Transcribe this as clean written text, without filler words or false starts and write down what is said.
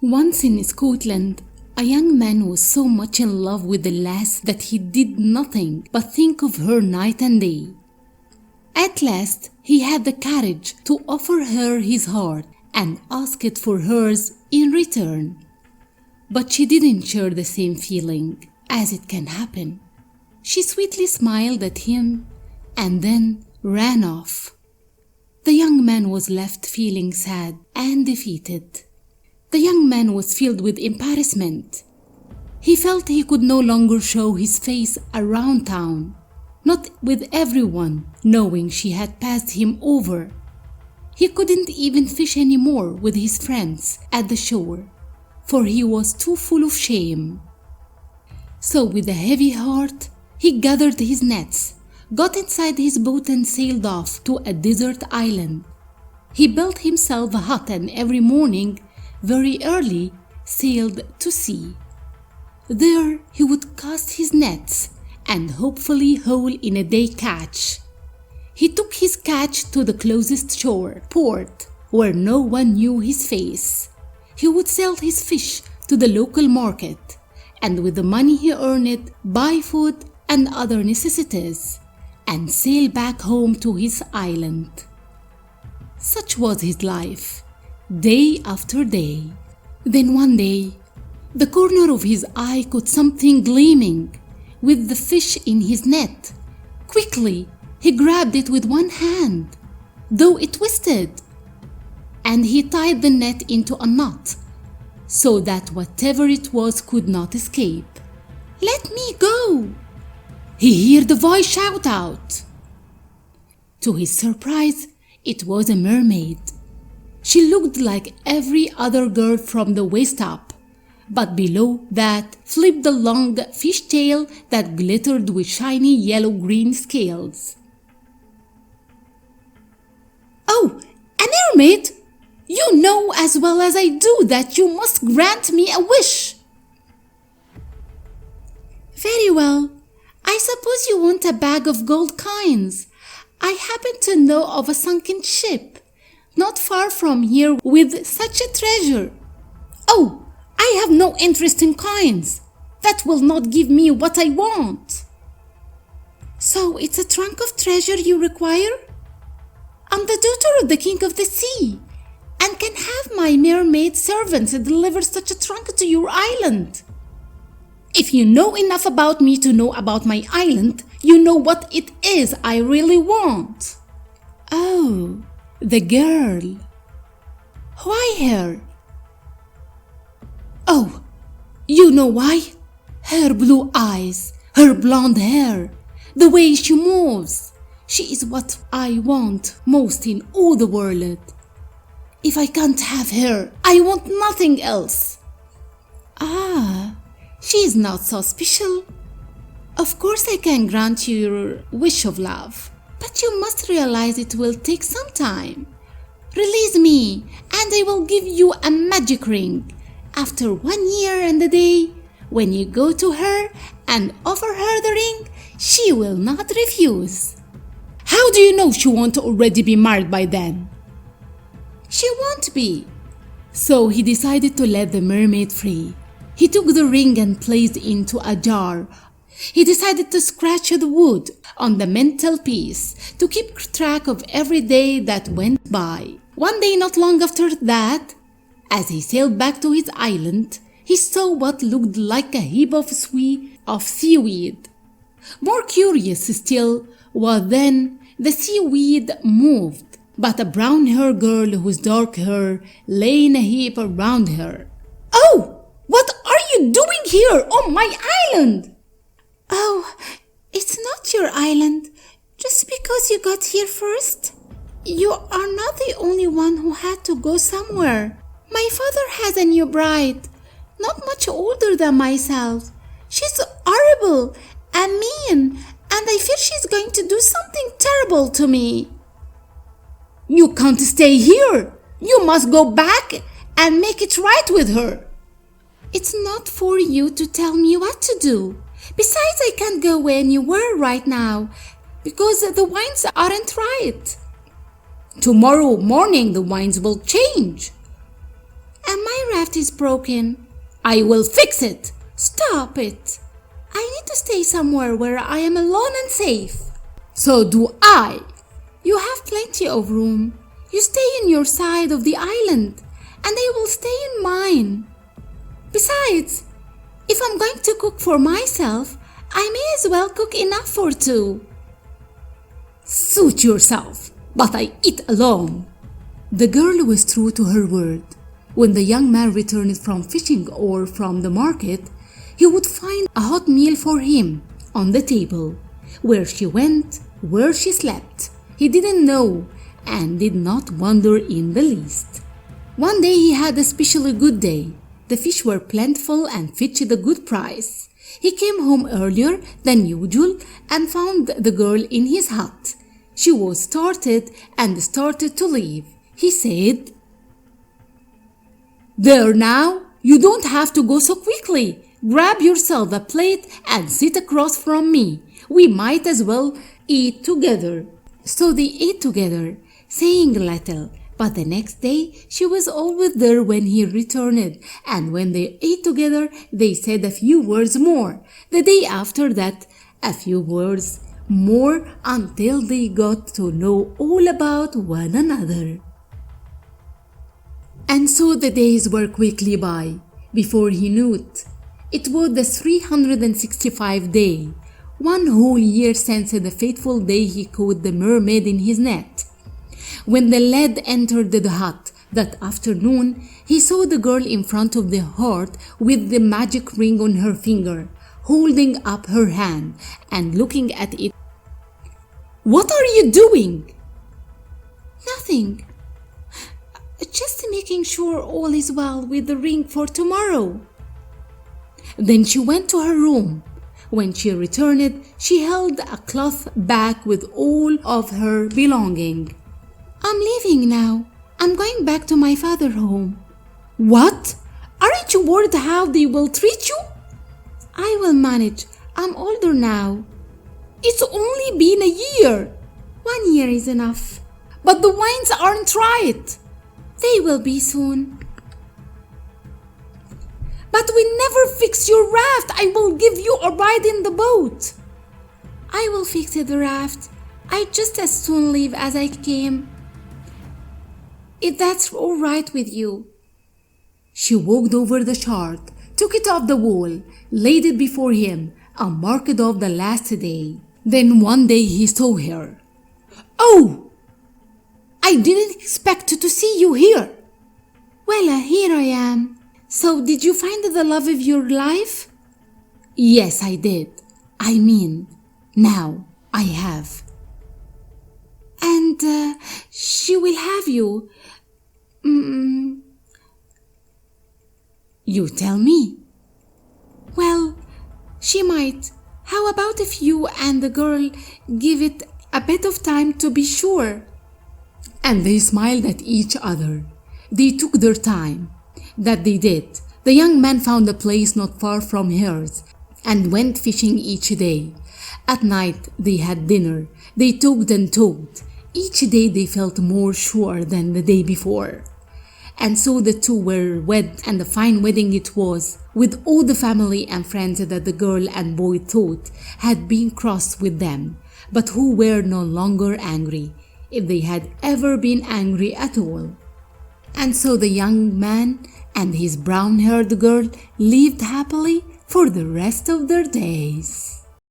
Once in Scotland, a young man was so much in love with the lass that he did nothing but think of her night and day. At last, he had the courage to offer her his heart and ask it for hers in return. But she didn't share the same feeling, as it can happen. She sweetly smiled at him and then ran off. The young man was left feeling sad and defeated. The young man was filled with embarrassment. He felt he could no longer show his face around town, not with everyone knowing she had passed him over. He couldn't even fish anymore with his friends at the shore, for he was too full of shame. So with a heavy heart, he gathered his nets, got inside his boat and sailed off to a desert island. He built himself a hut and every morning, very early, sailed to sea. There he would cast his nets and hopefully haul in a day catch. He took his catch to the closest shore port where no one knew his face. He would sell his fish to the local market and with the money he earned buy food and other necessities and sail back home to his island. Such was his life, day after day. Then one day, the corner of his eye caught something gleaming with the fish in his net. Quickly, he grabbed it with one hand, though it twisted, and he tied the net into a knot so that whatever it was could not escape. "Let me go!" he heard the voice shout out. To his surprise, it was a mermaid. She looked like every other girl from the waist up, but below that flipped the long fish tail that glittered with shiny yellow-green scales. "Oh, a mermaid! You know as well as I do that you must grant me a wish." "Very well. I suppose you want a bag of gold coins. I happen to know of a sunken ship not far from here with such a treasure." "Oh, I have no interest in coins. That will not give me what I want." "So it's a trunk of treasure you require? I'm the daughter of the king of the sea and can have my mermaid servants deliver such a trunk to your island. If you know enough about me to know about my island, you know what it is I really want." "Oh, the girl. Why her?" "Oh, you know why? Her blue eyes, her blonde hair, the way she moves. She is what I want most in all the world. If I can't have her, I want nothing else." "Ah, she is not so special. Of course I can grant you your wish of love, but you must realize it will take some time. Release me, and I will give you a magic ring. After 1 year and a day, when you go to her and offer her the ring, she will not refuse." "How do you know she won't already be married by then?" "She won't be." So he decided to let the mermaid free. He took the ring and placed it into a jar. He decided to scratch the wood on the mantelpiece to keep track of every day that went by. One day not long after that, as he sailed back to his island, he saw what looked like a heap of seaweed. More curious still was then the seaweed moved, but a brown-haired girl whose dark hair lay in a heap around her. "Oh, what are you doing here on my island?" "Oh, it's not your island, just because you got here first. You are not the only one who had to go somewhere. My father has a new bride, not much older than myself. She's horrible and mean, and I fear she's going to do something terrible to me." "You can't stay here. You must go back and make it right with her." "It's not for you to tell me what to do. Besides, I can't go anywhere right now because the winds aren't right." "Tomorrow morning the winds will change." And my raft is broken. I will fix it. Stop it. I need to stay somewhere where I am alone and safe. So do I. You have plenty of room. You stay in your side of the island, and I will stay in mine. Besides, if I'm going to cook for myself, I may as well cook enough for two. Suit yourself, but I eat alone. The girl was true to her word. When the young man returned from fishing or from the market, he would find a hot meal for him on the table. Where she went, where she slept, he didn't know and did not wonder in the least. One day he had a especially good day. The fish were plentiful and fetched a good price. He came home earlier than usual and found the girl in his hut. She was started to leave. He said, "There now, you don't have to go so quickly. Grab yourself a plate and sit across from me. We might as well eat together." So they ate together, saying little, but the next day she was always there when he returned, and when they ate together, they said a few words more. The day after that, a few words more until they got to know all about one another. And so the days were quickly by. Before he knew it, it was the 365th day, one whole year since the fateful day he caught the mermaid in his net. When the lad entered the hut that afternoon, he saw the girl in front of the hearth with the magic ring on her finger, holding up her hand and looking at it. "What are you doing?" "Nothing. Just making sure all is well with the ring for tomorrow." Then she went to her room. When she returned, she held a cloth bag with all of her belongings. "I'm leaving now. I'm going back to my father's home." "What? Aren't you worried how they will treat you?" "I will manage. I'm older now." "It's only been a year." "1 year is enough." "But the wines aren't right." "They will be soon." "But we never fix your raft. I will give you a ride in the boat." "I will fix the raft. I'd just as soon leave as I came, if that's all right with you." She walked over the chart, took it off the wall, laid it before him, and marked off the last day. Then one day he saw her. "Oh! I didn't expect to see you here." "Well, here I am. So did you find the love of your life?" "Yes, I did. I mean, now I have." "And she will have you. You tell me." "Well, she might. How about if you and the girl give it a bit of time to be sure?" And they smiled at each other. They took their time. That they did. The young man found a place not far from hers and went fishing each day. At night they had dinner. They talked and talked. Each day they felt more sure than the day before. And so the two were wed, and a fine wedding it was, with all the family and friends that the girl and boy thought had been cross with them, but who were no longer angry, if they had ever been angry at all. And so the young man and his brown-haired girl lived happily for the rest of their days.